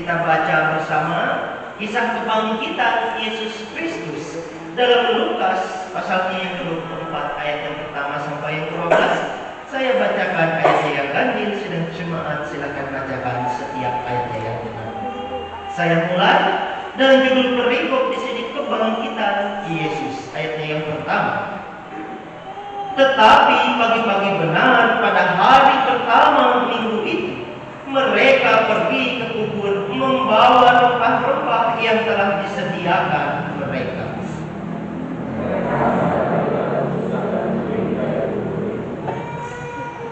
kita baca bersama kisah kebangkitan Yesus Kristus dalam Lukas pasalnya yang ke-24 ayat yang pertama sampai yang ke-12. Saya bacakan ayatnya yang ganjil, sedang jemaat silakan bacakan setiap ayatnya yang benar. Saya mulai dengan judul perikop di sini kebangkitan Yesus. Ayatnya yang pertama. Tetapi pagi-pagi benar pada hari pertama minggu itu, mereka pergi ke kubur membawa rempah-rempah yang telah disediakan mereka.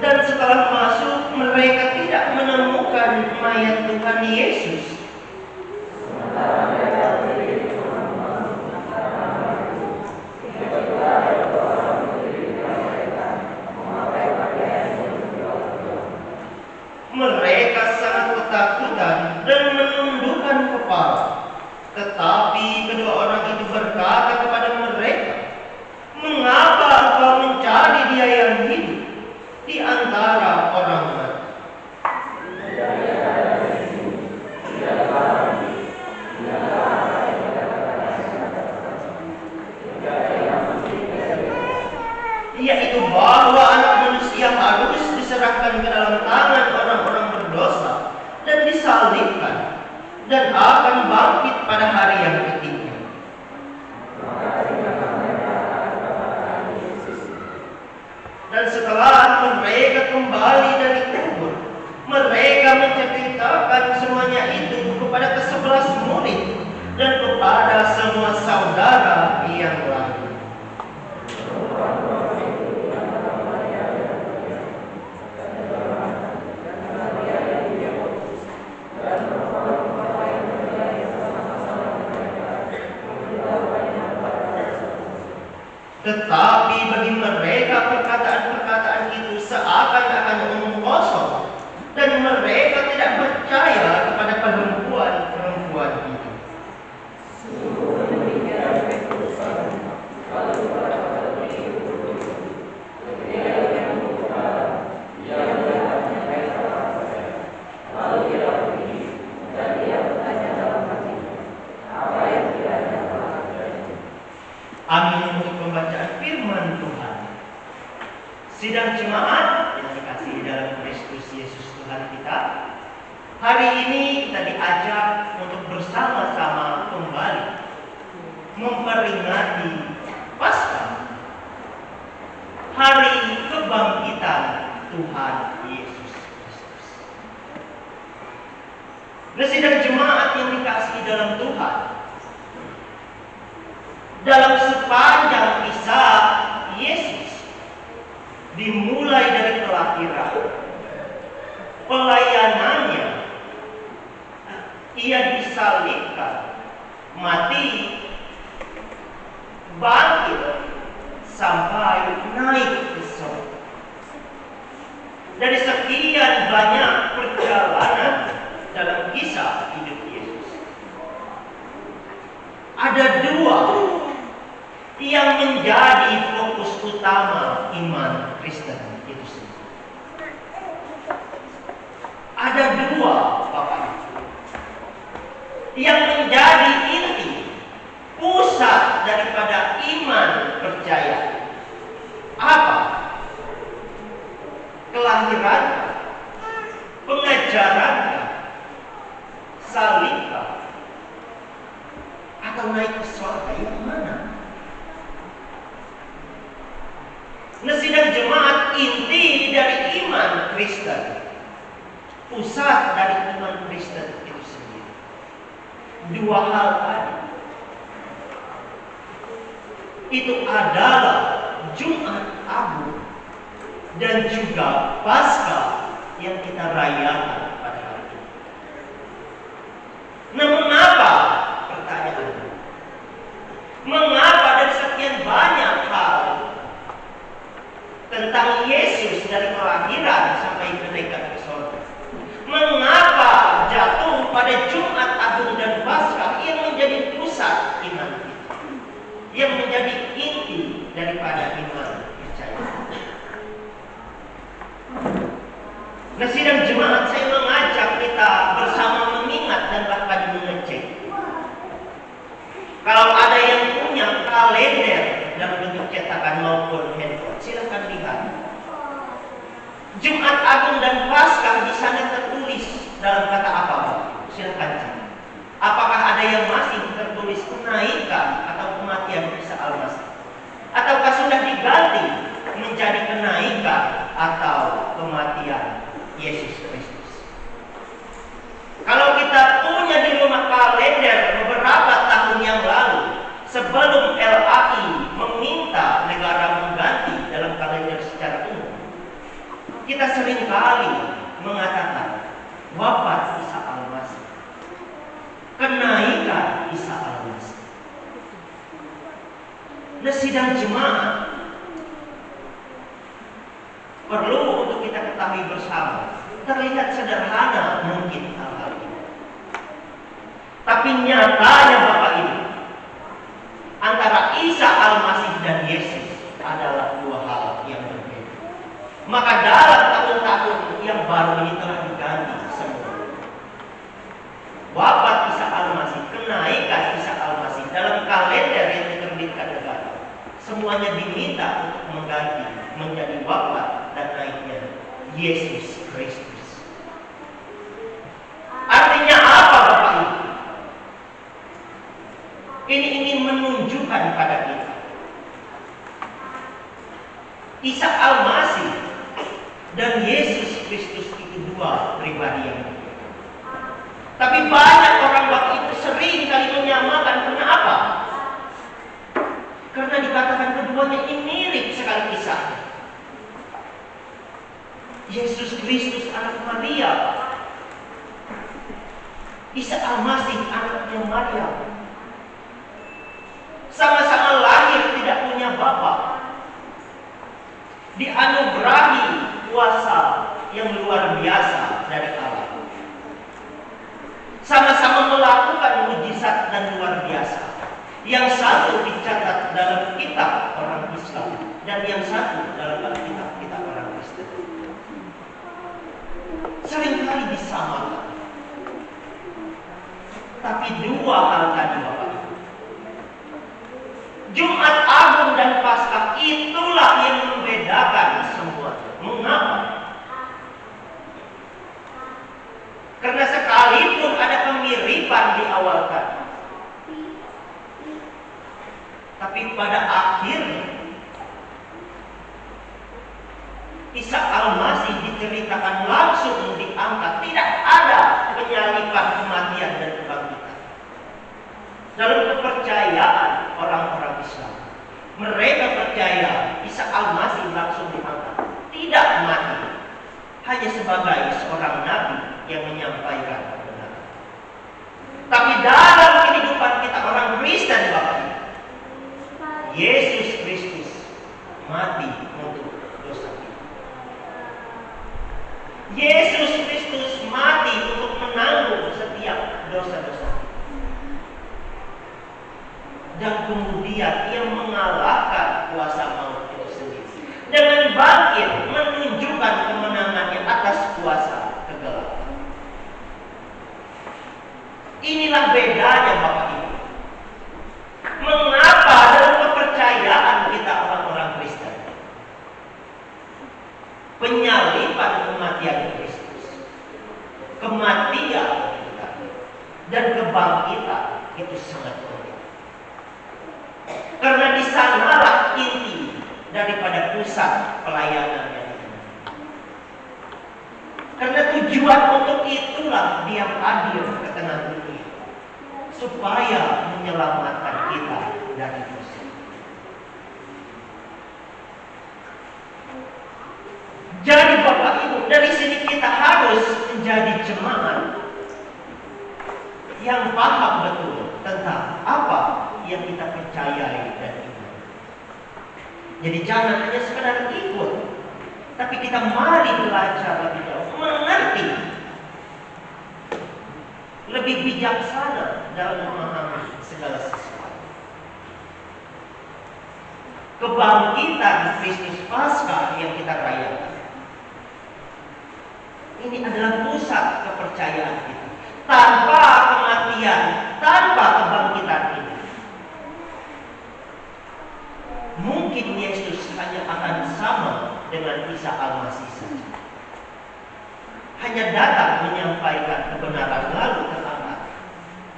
Dan setelah masuk, mereka tidak menemukan mayat Tuhan Yesus. Mereka sangat ketakutan dan menundukkan kepala. Tetapi kedua orang itu berkata kepada mereka, "Mengapa engkau mencari Dia yang hidup di antara orang mati? Yaitu bahwa Anak Manusia harus diserahkan ke dalam tangan orang-orang berdosa dan disalibkan dan akan bangkit pada hari yang ketiga." Dan setelah mereka kembali dari kubur, mereka menceritakan semuanya itu kepada ke-11 murid dan kepada semua saudara yang lain. Tetapi bagi mereka perkataan-perkataan itu seakan-akan omong kosong, dan mereka tidak percaya kepada perempuan-perempuan itu. Amin untuk pembacaan firman Tuhan. Sidang jemaat yang dikasihi dalam Kristus Yesus Tuhan kita, hari ini kita diajak untuk bersama-sama kembali memperingati Paskah, hari kebangkitan Tuhan Yesus Kristus. Nah, sidang jemaat yang dikasihi dalam Tuhan, dalam sepanjang kisah Yesus, dimulai dari kelahiran, pelayanannya, Ia disalibkan, mati, bangkit, sampai naik ke surga. Dari sekian banyak perjalanan dalam kisah hidup Yesus, ada dua yang menjadi fokus utama iman Kristen itu sendiri. Ada dua Bapak yang menjadi inti, pusat daripada iman percaya. Apa? Kelahiran, pengajaran, salibkan, atau naik ke surga, yang mana? Nah, sidang jemaat, inti dari iman Kristen, pusat dari iman Kristen itu sendiri, dua hal tadi. Itu adalah Jumat Agung dan juga Paskah yang kita rayakan pada hari ini. Nah, mengapa? Pertanyaannya, mengapa dari sekian banyak hal tentang Yesus dari kelahiran sampai kenaikan ke surga, mengapa jatuh pada Jumat Agung dan Paskah yang menjadi pusat iman kita, yang menjadi inti daripada iman percaya? Nah, sidang jemaat, saya mengajak kita bersama mengingat dan Kalau ada yang punya kalender dalam bentuk cetakan maupun handphone, silakan lihat. Jumat Agung dan Paskah di sana tertulis dalam kata apa? Silakan cek. Apakah ada yang masih tertulis kenaikan atau kematian Isa Al-Masih? Ataukah sudah diganti menjadi kenaikan atau kematian Yesus Kristus? Kalau kita punya di rumah kalender beberapa tahun yang lalu, sebelum LAI meminta negara mengganti dalam kalender secara umum, kita seringkali mengatakan wafat Isa Al-Masih, kenaikan Isa Al-Masih. Nah, sidang jemaat perlu untuk kita ketahui bersama. Terlihat sederhana mungkin hal-hal ini, tapi nyatanya Bapak Ibu, antara Isa Al-Masih dan Yesus adalah dua hal yang berbeda. Maka dalam tahun-tahun yang baru ini telah diganti semua. Wafat Isa Al-Masih, kenaikan Isa Al-Masih dalam kalender yang diterbitkan negara, semuanya diminta untuk mengganti menjadi wafat dan naiknya Yesus Kristus. Artinya apa Bapak Ibu? Ini ingin menunjukkan pada kita, Isa Al-Masih dan Yesus Kristus itu dua pribadi yang berbeda. Tapi banyak orang waktu itu sering kali menyamakan. Kenapa? Karena dikatakan keduanya ini mirip sekali kisahnya. Yesus Kristus anak Maria, Isa Al-Masih anaknya Maria, sama-sama lahir tidak punya bapak, dianugerahi kuasa yang luar biasa dari Allah, sama-sama melakukan mujizat dan luar biasa. Yang satu dicatat dalam kitab orang Islam dan yang satu dalam kitab orang Kristen. Seringkali disamakan, tapi dua hal tadi Bapak Ibu, Jumat Agung dan Paskah, itulah yang membedakan semua. Mengapa? Karena sekalipun ada kemiripan di awal tadi, tapi pada akhirnya Isa Al-Masih diceritakan langsung diangkat. Tidak ada penyalipan, kematian dan kebangkitan. Dalam kepercayaan orang-orang Islam, mereka percaya Isa Al-Masih langsung diangkat, tidak mati, hanya sebagai seorang nabi yang menyampaikan kebenaran. Tapi dalam kehidupan kita orang Kristen Bapak Ibu, Yesus Kristus mati untuk dosa kita. Yesus Kristus mati untuk menanggung setiap dosa-dosa kita. Dan kemudian Ia mengalahkan kuasa maut itu sendiri dengan bangkit menunjukkan kemenangannya atas kuasa kegelapan. Inilah bedanya Bapak Ibu. Mengapa dalam kepercayaan kita orang-orang Kristen, penyalipan kematian Kristus, kematian kita, dan kebangkitan itu sangat penting. Karena di sanalah inti daripada pusat pelayanan yang ini. Karena tujuan untuk itulah Dia hadir ke tengah dunia, supaya menyelamatkan kita dari dosa. Jadi Bapak Ibu, dari sini kita harus menjadi jemaat yang paham betul tentang apa yang kita percayai dan iman. Jadi jangan hanya sekedar ikut, tapi kita mari belajar lebih jauh, mengerti, lebih bijaksana dalam memahami segala sesuatu. Kebangkitan Kristus Paskah yang kita rayakan, ini adalah pusat kepercayaan kita. Tanpa kematian, tanpa kebangkitan ini, mungkin Yesus hanya akan sama dengan Isa Al-Masih saja. Hanya datang menyampaikan kebenaran lalu terangkat.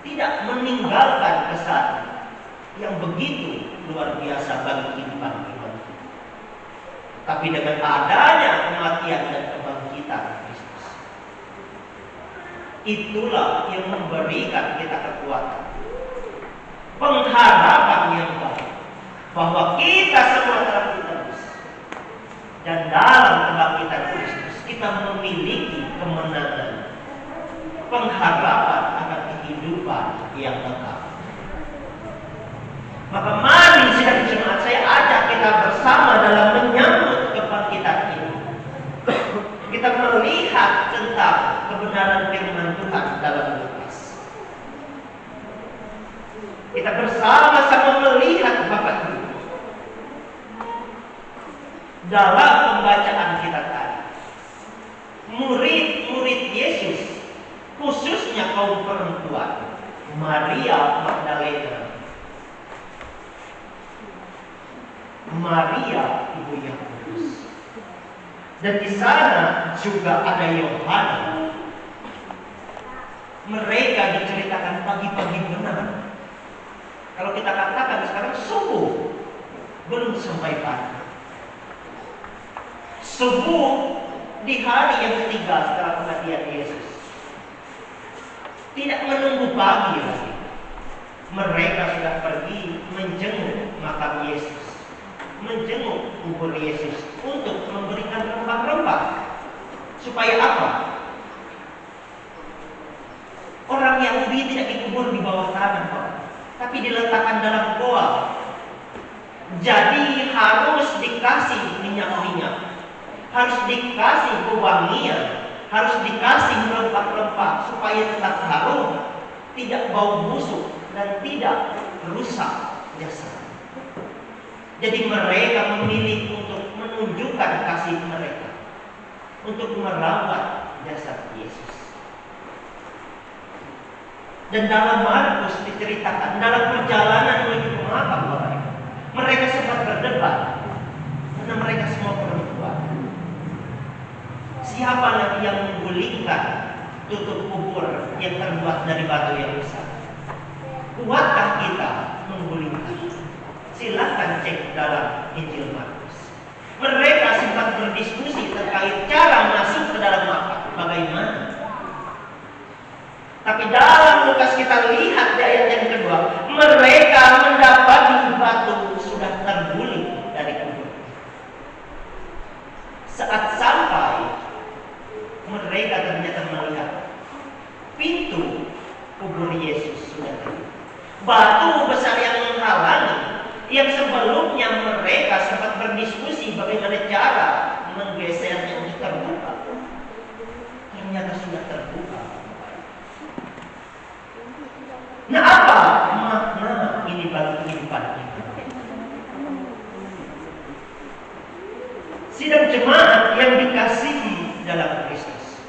Tidak meninggalkan kesan yang begitu luar biasa bagi kehidupan iman kita. Tapi dengan adanya kematian dan kebangkitan Kristus, itulah yang memberikan kita kekuatan, pengharapan yang baik, bahwa kita semua telah ditebus. Dan dalam kebangkitan Kristus kita memiliki kemenangan, pengharapan akan kehidupan yang kekal. Maka mari sidang jemaat, saya ajak kita bersama dalam menyambut kebangkitan ini. Kita melihat tentang kebenaran firman Tuhan dalam Lukas. Kita bersama-sama melihat Bapak Ibu dalam pembacaan kita tadi. Murid-murid Yesus, khususnya kaum perempuan, Maria Magdalena, Maria ibu Yakobus, dan di sana juga ada Yohanes. Mereka diceritakan pagi-pagi benar. Kalau kita katakan sekarang subuh, belum sampai pagi. Subuh di hari yang ketiga setelah kematian Yesus. Tidak menunggu pagi lagi. Mereka sudah pergi menjenguk makam Yesus, menjenguk kubur Yesus untuk memberikan rempah-rempah. Supaya apa? Orang Yahudi tidak dikubur di bawah tanah, Pak, tapi diletakkan dalam goa. Jadi harus dikasih minyak-minyak, harus dikasih pewangian, harus dikasih rempah-rempah supaya tetap harum, tidak bau busuk dan tidak rusak jasad. Jadi mereka memilih untuk menunjukkan kasih mereka, untuk merawat jasad Yesus. Dan dalam Markus diceritakan dalam perjalanan menuju ke makam mereka sempat berdebat karena mereka semua perempuan. Siapa lagi yang menggulingkan tutup kubur yang terbuat dari batu yang besar? Kuatkah kita menggulingkan? Silakan cek dalam Injil Markus. Mereka sempat berdiskusi terkait cara masuk ke dalam makam. Bagaimana? Tapi dalam Lukas kita lihat di ayat yang kedua, mereka mendapati batu sudah terguling dari kubur. Saat sampai, mereka ternyata melihat pintu kubur Yesus sudah terbuka. Batu besar yang menghalangi, yang sebelumnya mereka sempat berdiskusi bagaimana cara menggesernya untuk terbuka, ternyata sudah terbuka. Nah, apa makna ini bagi kehidupan kita? Sidang jemaat yang dikasihi dalam Kristus,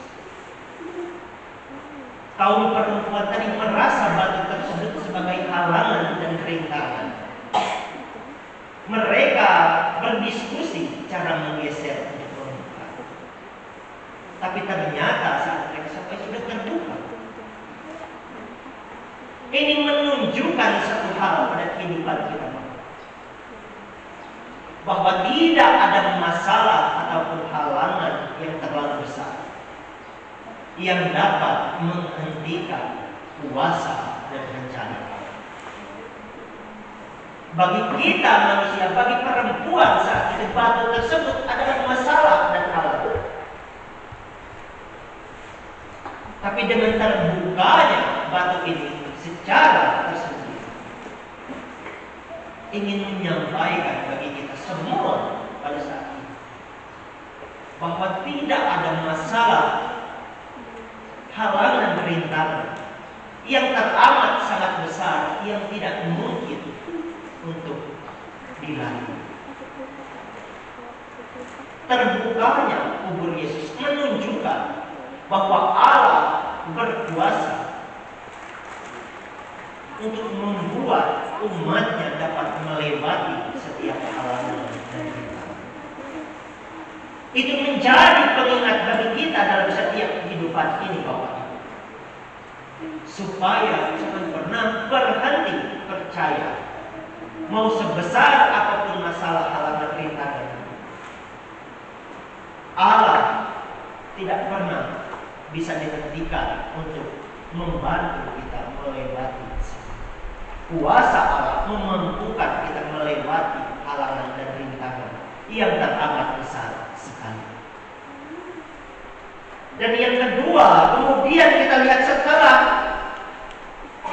kaum perempuan tadi merasa batu tersebut sebagai halangan dan rintangan. Mereka berdiskusi cara menggeser untuk terbuka. Tapi ternyata saat mereka sampai sudah terbuka. Ini menunjukkan satu hal pada kehidupan kita, bahwa tidak ada masalah ataupun halangan yang terlalu besar yang dapat menghentikan kuasa dan rencana. Bagi kita manusia, bagi perempuan saat itu batu tersebut adalah masalah dan halangan. Tapi dengan terbukanya batu ini secara tersendiri ingin menyampaikan bagi kita semua pada saat ini bahwa tidak ada masalah, halangan, rintangan yang teramat sangat besar yang tidak mungkin untuk dilalui. Terbukanya kubur Yesus menunjukkan bahwa Allah berkuasa untuk membuat umatnya dapat melewati setiap setiap halangan dan rintangan. Itu menjadi pengingat bagi kita dalam setiap kehidupan ini, Bapak. Supaya jangan pernah berhenti percaya. Mau sebesar apapun masalah halangan rintangan, Allah tidak pernah bisa dihentikan untuk membantu kita melewati. Kuasa Allah memampukan kita melewati halangan dan rintangan yang teramat besar sekali. Dan yang kedua, kemudian kita lihat setelah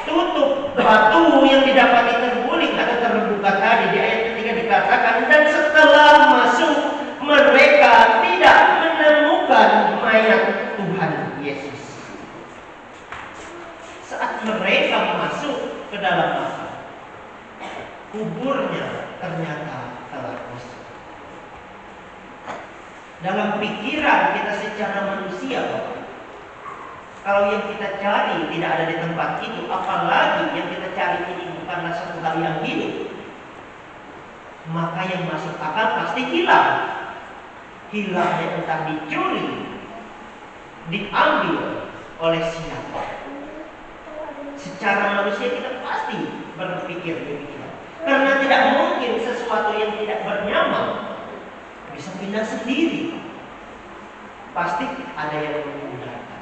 tutup batu yang didapati terguling atau terbuka tadi di ayat ketiga dikatakan, dan setelah masuk mereka tidak menemukan mayat Tuhan Yesus. Saat mereka masuk ke dalam makam, kuburnya ternyata telah kosong. Dalam pikiran kita secara manusia, kalau yang kita cari tidak ada di tempat itu, apalagi yang kita cari ini bukanlah satu hal yang hidup, maka yang masuk akal pasti hilang. Hilangnya entah dicuri, diambil oleh siapa. Secara manusia kita pasti berpikir demikian. Karena tidak mungkin sesuatu yang tidak bernyawa bisa pindah sendiri. Pasti ada yang memudahkan.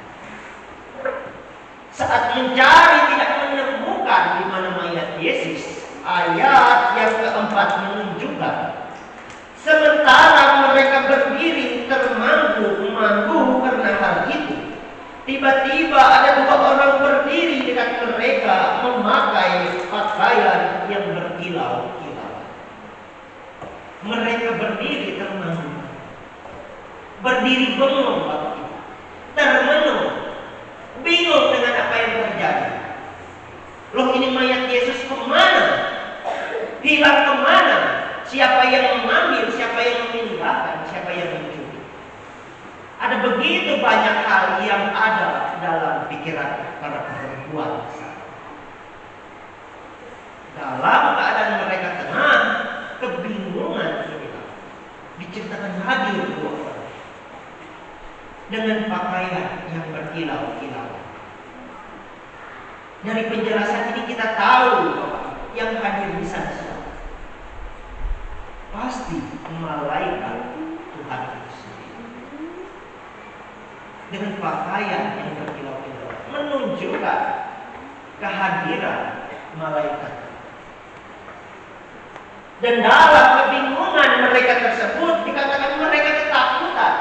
Saat mencari tidak menemukan di mana mayat Yesus, ayat yang keempat menunjukkan, sementara mereka berdiri termangu-mangu karena hal itu, tiba-tiba ada dua orang berdiri dekat mereka memakai pakaian yang berkilau-kilau. Mereka berdiri termangu, berdiri bengong, termenung, bingung dengan apa yang terjadi. Loh, ini mayat Yesus kemana? Hilang kemana? Siapa yang mengambil? Siapa yang memindahkan? Siapa yang mencuri? Ada begitu banyak hal yang ada dalam pikiran para perempuan. Dalam keadaan mereka tenang, kebingungan ini diceritakan hadir dua orang dengan pakaian yang berkilau-kilau. Dari penjelasan ini kita tahu bahwa yang hadir di sana siapa? Pasti malaikat Tuhan itu sendiri. Dengan pakaian yang berkilau-kilau menunjukkan kehadiran malaikat. Dan dalam kebingungan mereka tersebut dikatakan mereka ketakutan.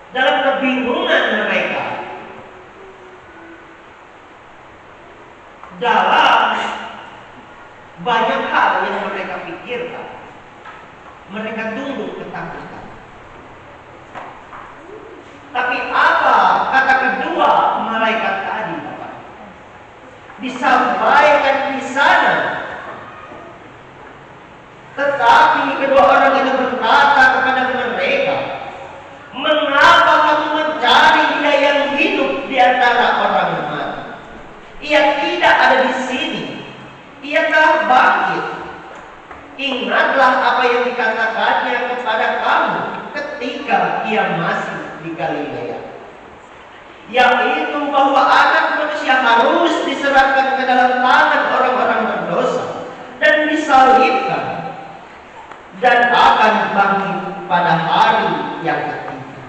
Dalam kebingungan mereka, dalam banyak hal yang mereka pikirkan, mereka tunduk ketakutan. Tapi apa kata kedua malaikat tadi, Bapak? Disampaikan di sana. Tetapi kedua orang itu berkata kepada mereka, mengapa kamu mencari Dia yang hidup di antara orang mati? Ia tidak ada di sini. Ia telah bangkit. Ingatlah apa yang dikatakannya kepada kamu ketika Ia masih di Galilea, yaitu bahwa Anak Manusia harus diserahkan ke dalam tangan orang-orang berdosa dan disalibkan, dan akan bangkit pada hari yang ketiga.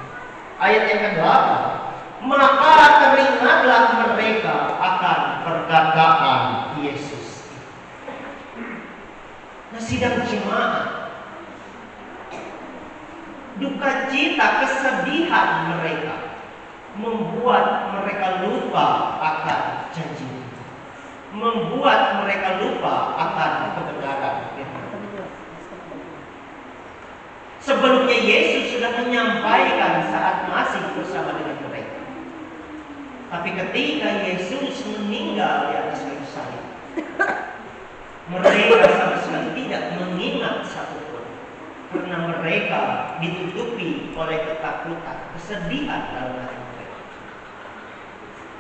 Ayat yang ke-8, maka teringatlah mereka akan perkataan Yesus. Nah, sidang jemaat, duka cita, kesedihan mereka membuat mereka lupa akan janji, membuat mereka lupa akan kebenaran firman. Sebelumnya Yesus sudah menyampaikan saat masih bersama dengan mereka. Tapi ketika Yesus meninggal di atas kayu salib, mereka sama sekali tidak mengingat satupun, karena mereka ditutupi oleh ketakutan, kesedihan dalam hati mereka.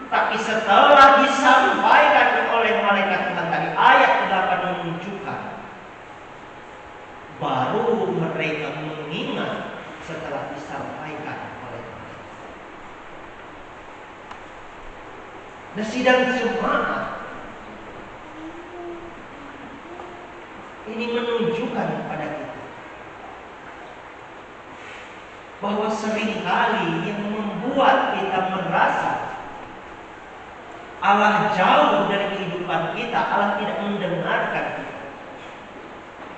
Tapi setelah disampaikan oleh malaikat Tuhan tadi, ayat 8 menunjukkan mereka mengingat setelah disampaikan oleh Tuhan. Nah, sidang jemaat ini menunjukkan kepada kita bahwa seringkali yang membuat kita merasa Allah jauh dari kehidupan kita, Allah tidak mendengarkan kita,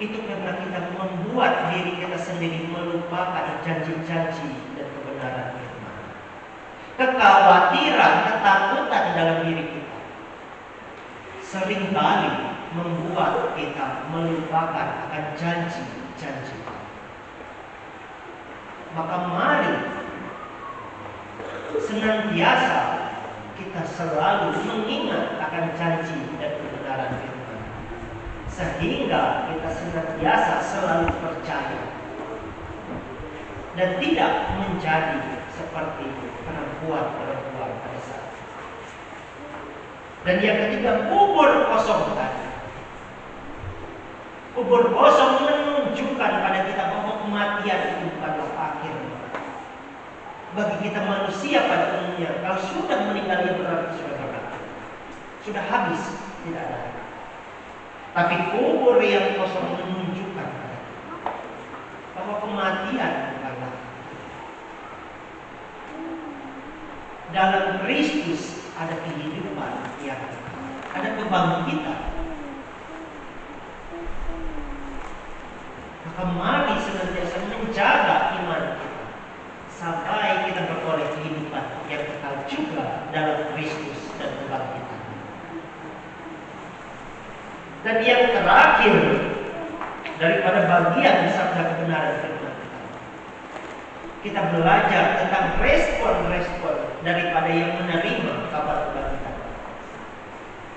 itu karena kita membuat diri kita sendiri melupakan janji-janji dan kebenaran firman. Kekhawatiran, ketakutan dalam diri kita seringkali membuat kita melupakan akan janji-janji. Maka mari senantiasa kita selalu mengingat akan janji dan kebenaran firman, sehingga kita senantiasa selalu percaya dan tidak menjadi seperti perempuan-perempuan pada saat itu. Dan yang ketiga, kubur kosong tadi. Kubur kosong menunjukkan pada kita bahwa kematian itu bukanlah akhir. Bagi kita manusia pada umumnya, kalau sudah meninggal ya berarti sudah berakhir, sudah habis, tidak ada. Tapi kubur yang kosong menunjukkan bahwa kematian bukanlah. Dalam Kristus ada kehidupan yang ada kebangkitan. Maka mari senantiasa menjaga iman kita sampai kita beroleh kehidupan yang kekal juga dalam Kristus dan kebangkitan. Dan yang terakhir daripada bagian sabda kebenaran firman kita belajar tentang respon-respon daripada yang menerima kabar kebangkitan.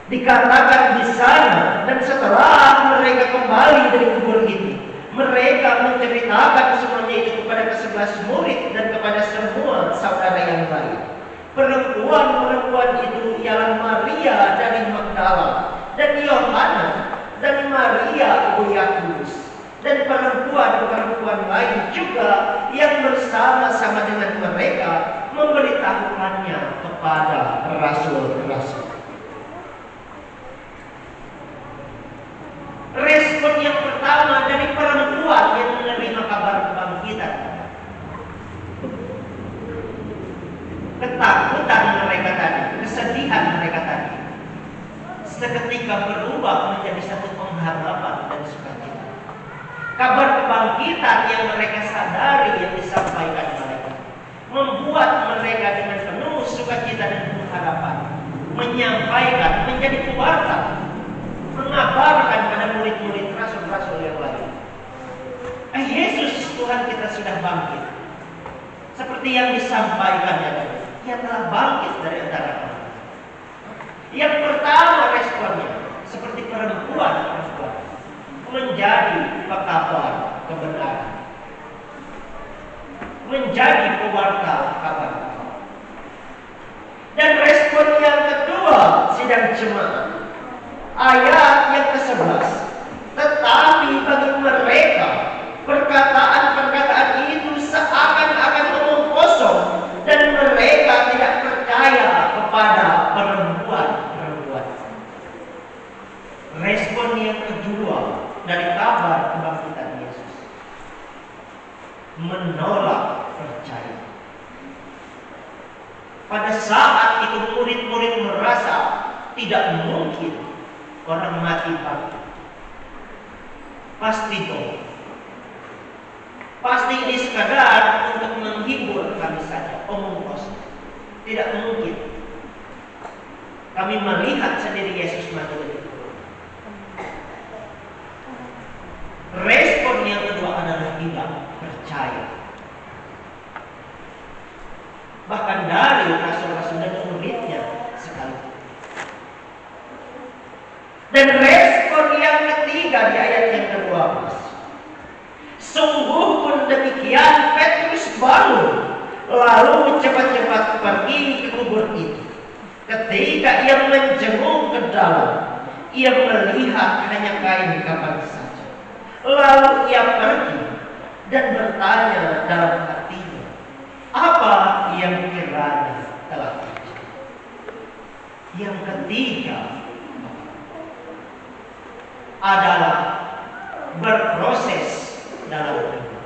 Dikatakan di sana, dan setelah mereka kembali dari kubur itu, mereka menceritakan semuanya itu kepada ke-11 murid dan kepada semua saudara yang lain. Perempuan-perempuan itu ialah Maria dari Magdala dan Yohana dan Maria ibu Yakobus dan perempuan-perempuan lain juga yang bersama-sama dengan mereka memberitahukannya kepada rasul-rasul. Respon yang pertama dari perempuan yang menerima kabar kebangkitan, ketakutan mereka tadi, kesedihan mereka tadi, seketika berubah menjadi satu pengharapan dan sukacita. Kabar kebangkitan yang mereka sadari yang disampaikan mereka membuat mereka dengan penuh sukacita dan pengharapan menyampaikan, menjadi pewarta, mengabarkan pada murid-murid rasul-rasul yang lain. Yesus Tuhan kita sudah bangkit. Seperti yang disampaikannya tadi, Ia telah bangkit dari antara kami. Yang pertama responnya seperti perempuan menjadi pekabar kebenaran, menjadi pewarta kabar. Dan respon yang kedua sidang jemaat, ayat yang ke-11, tetapi bagi mereka perkataan-perkataan itu seakan-akan omong kosong dan mereka tidak percaya kepada perempuan-perempuan. Respon yang kedua dari kabar kebangkitan Yesus, menolak percaya. Pada saat itu murid-murid merasa tidak mungkin orang mati bangkit. Pasti dong. Pasti ini sekadar untuk menghibur kami saja, omong kosong. Tidak mungkin. Kami melihat sendiri Yesus mati dari kubur. Respon yang kedua adalah tidak percaya. Bahkan dari rasul-rasul dan muridnya sekalipun. Dan respon yang ketiga di ayat yang ke-12, sungguh pun demikian Petrus bangun lalu cepat-cepat pergi ke kubur itu. Ketika ia menjenguk ke dalam, ia melihat hanya kain kafan saja. Lalu ia pergi dan bertanya dalam hatinya, apa yang kiranya telah terjadi. Yang ketiga adalah berproses dalam iman.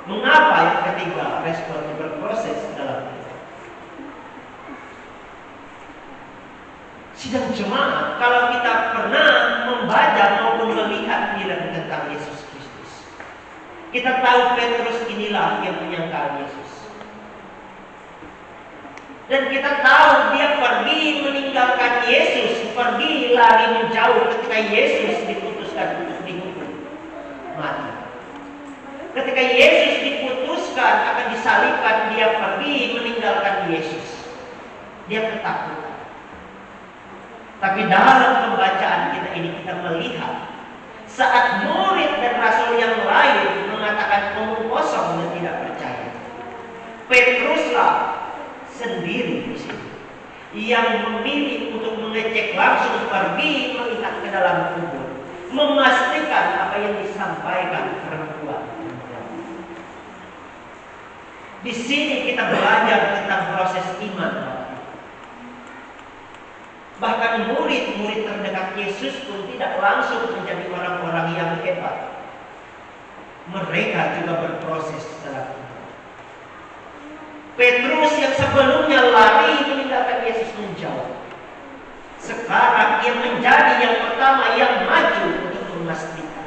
Mengapa yang ketiga respon berproses dalam iman? Sidang jemaat, kalau kita pernah membaca maupun melihat film tentang Yesus Kristus, kita tahu Petrus inilah yang menyangkal Yesus. Dan kita tahu dia pergi meninggalkan Yesus, pergi lari menjauh ketika Yesus diputuskan untuk dihukum mati. Ketika Yesus diputuskan akan disalibkan, dia pergi meninggalkan Yesus. Dia ketakutan. Tapi dalam pembacaan kita ini kita melihat saat murid dan rasul yang lain mengatakan omong kosong dan tidak percaya, Petruslah sendiri di sini yang memilih untuk mengecek langsung, pergi melihat ke dalam kubur, memastikan apa yang disampaikan perempuan. Di sini kita belajar tentang proses iman. Bahkan murid-murid terdekat Yesus pun tidak langsung menjadi orang-orang yang hebat. Mereka juga berproses dalam iman. Petrus yang sebelumnya lari meninggalkan Yesus menjauh, sekarang ia menjadi yang pertama yang maju untuk memastikan.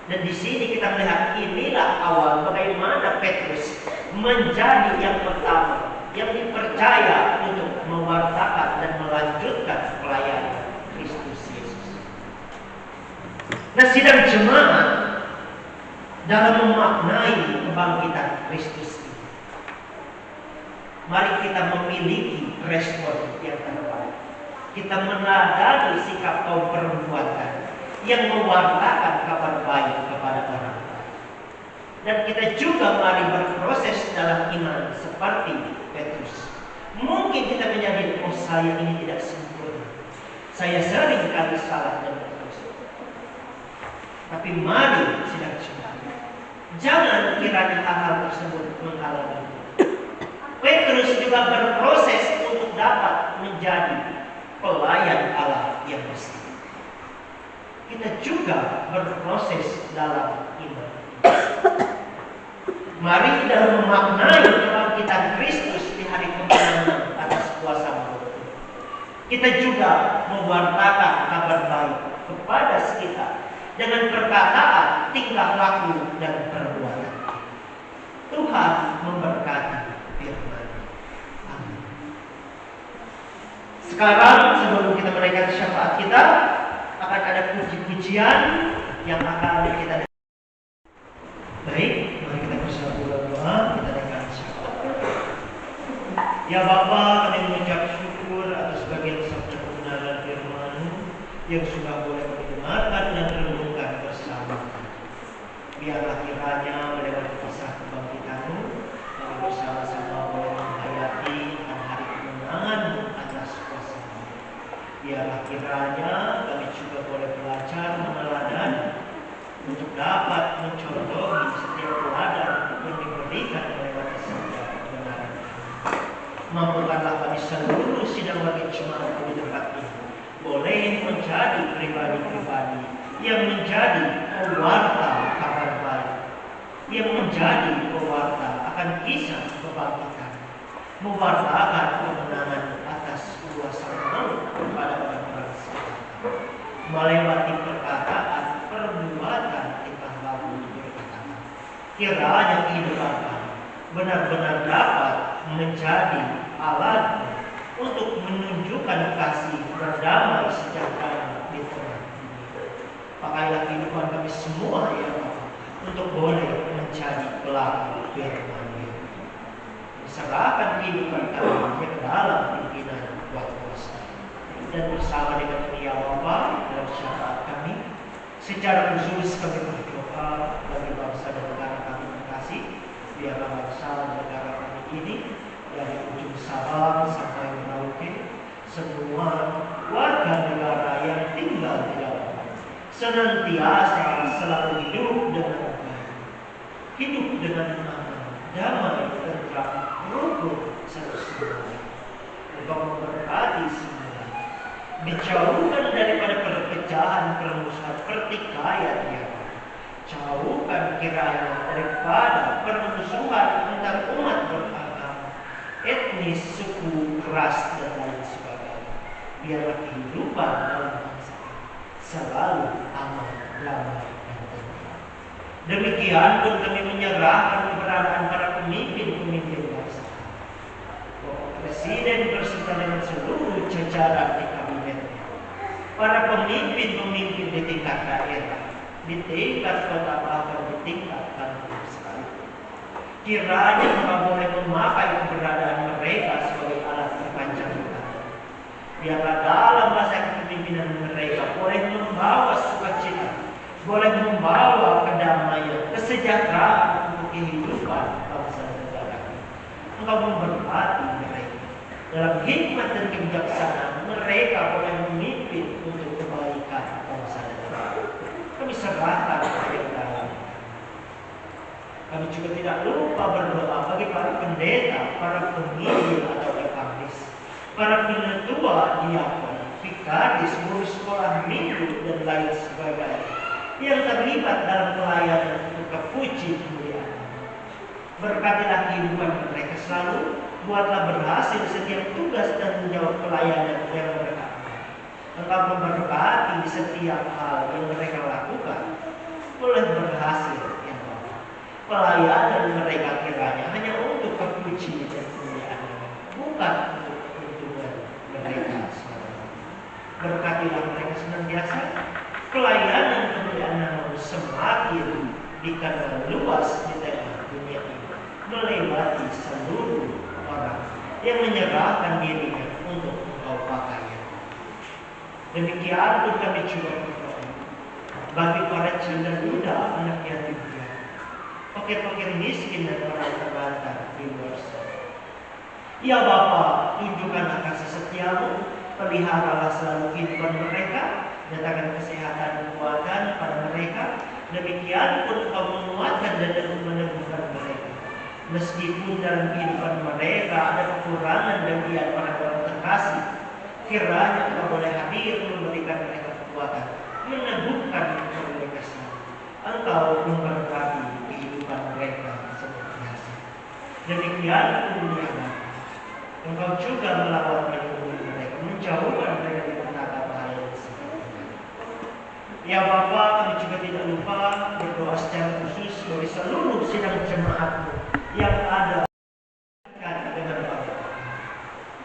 Dan di sini kita melihat inilah awal bagaimana Petrus menjadi yang pertama yang dipercaya untuk mewartakan dan melanjutkan pelayanan Kristus Yesus. Nah, sidang jemaat, dalam memaknai kebangkitan Kristus ini, mari kita memiliki respon yang terbaik. Kita meneladani sikap kaum perempuan tadi yang mewartakan kabar baik kepada orang lain. Dan kita juga mari berproses dalam iman seperti Petrus. Mungkin kita menjadi, oh saya ini tidak sempurna, saya sering kali salah dan berdosa. Tapi mari sidang jemaat, jangan kiranya hal-hal tersebut menghalangi. Petrus juga berproses untuk dapat menjadi pelayan Allah yang besar. Kita juga berproses dalam iman. Mari dalam memaknai kebangkitan Kristus di hari kemenangan atas kuasa maut, kita juga mewartakan kabar baik kepada sekitar dengan perkataan, tingkah laku, dan perbuatan. Tuhan memberkati firman. Amin. Sekarang sebelum kita menaikkan syafaat kita, akan ada puji-pujian yang akan kita. Baik, mari kita bersatu berdoa, kita naikkan syafaat. Ya Bapa, kami mengucap syukur atas bagian sabda kebenaran firman-Mu yang sudah boleh kami dengarkan dan renungkan bersama. Biarlah kiranya melewati kisah kebangkitan-Mu, kami bersama-sama boleh menghayati tentang hari kemenangan-Mu atas kuasa-Mu. Biarlah kiranya kami juga boleh belajar meneladani untuk dapat mencontohi setiap teladan yang diberikan lewat sabda kebenaran. Mampukanlah kami seluruh sidang bagi jemaat di tempat ini boleh menjadi pribadi-pribadi yang menjadi pewarta kabar baik, yang menjadi pewarta akan kisah kebangkitan, mewartakan kemenangan atas kuasa maut kepada orang-orang sekitar, melewati perkataan, perbuatan, tingkah laku berkata. Kiranya kehidupan kami benar-benar dapat menjadi alat untuk menunjukkan kasih berdamai sejahtera di tengah dunia. Pakailah kehidupan kami semua ya Bapa, untuk boleh menjadi pelaku firman-Mu. Serahkan kehidupan kami ke dalam pimpinan kuasa dan bersama dengan Dia Bapa dalam syafaat kami. Secara khusus kami berdoa bagi bangsa dan negara kami terkasih. Biarlah bangsa dan negara kami ini dari ujung Sabang sampai Merauke, semua warga negara yang tinggal di dalam, senantiasa selalu hidup dengan baik, hidup dengan aman, damai, tentram, rukun, satu sama lain. Engkau memberkati semua, dijauhkan daripada perpecahan, permusuhan, pertikaian yang jauhkan kiranya daripada permusuhan antar umat beragama, etnis, suku, ras, dan lain sebagainya. Biarlah kehidupan dalam bangsa selalu aman, damai, dan tentram. Demikian pun kami menyerahkan keberadaan para pemimpin-pemimpin bangsa, Bapak Presiden berserta dengan seluruh jajaran di kabinetnya, para pemimpin-pemimpin di tingkat daerah, di tingkat kota, bahkan di tingkat kampung sekalipun. Kiranya Engkau boleh memakai keberadaan mereka sebagai alat terpanjang kita. Biarlah dalam masa kepemimpinan mereka boleh membawa sukacita, boleh membawa kedamaian, kesejahteraan untuk kehidupan bangsa dan negara. Engkau memberkati mereka dalam hikmat dan kebijaksanaan. Mereka boleh memimpin untuk kebaikan bangsa dan negara. Kami serahkan kepada dalam. Kami juga tidak lupa berdoa bagi para pendeta, para penginjil atau evangelis, para penetua, diakon, vikaris, guru sekolah minggu, dan lain sebagainya yang terlibat dalam pelayanan untuk kepuji kemuliaan. Berkatilah kehidupan mereka selalu, buatlah berhasil setiap tugas dan menjawab pelayanan yang mereka. Engkau memberkati setiap hal yang mereka lakukan, boleh berhasil yang baik. Pelayanan mereka kiranya hanya untuk kepuji dan kemuliaan, bukan untuk keuntungan mereka sendiri. Berkatilah mereka senantiasa, pelayanan kemuliaan namamu semakin dikenal luas di tengah dunia ini, melewati seluruh orang yang menyerahkan dirinya untuk Engkau pakai. Demikian pun kami juga berdoa bagi para janda duda, anak yatim piatu, fakir-fakir miskin dan orang terlantar di luar sana. Ya Bapa, tunjukkan akan sesetiamu, peliharalah selalu kehidupan mereka, datangkan kesehatan dan kekuatan pada mereka. Demikian pun Engkau menguatkan dan meneguhkan mereka. Meskipun dalam kehidupan mereka ada kekurangan dan dia pada orang terkasih, kiranya Engkau boleh hadir memberikan mereka kekuatan, meneguhkan mereka selalu. Engkau memberkati kehidupan mereka seperti biasa. Demikian pun ya Bapa, Engkau juga melawat mereka, menjauhkan mereka dari petaka bahaya dan sebagainya. Ya Bapa, kami juga tidak lupa berdoa secara khusus bagi seluruh sidang jemaat yang ada dengan Bapa.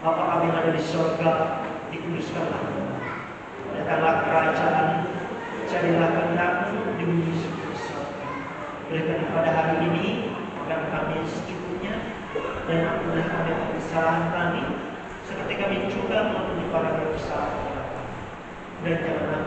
Bapa kami yang ada di surga, dikuduskanlah. Datanglah kerajaan, jadilah kehendak-Mu di bumi seperti di surga. Berikan pada hari ini makan kami secukupnya, dan ampunilah kami kesalahan kami, seperti kami juga mengampuni para bersalah kepada kami. Dan janganlah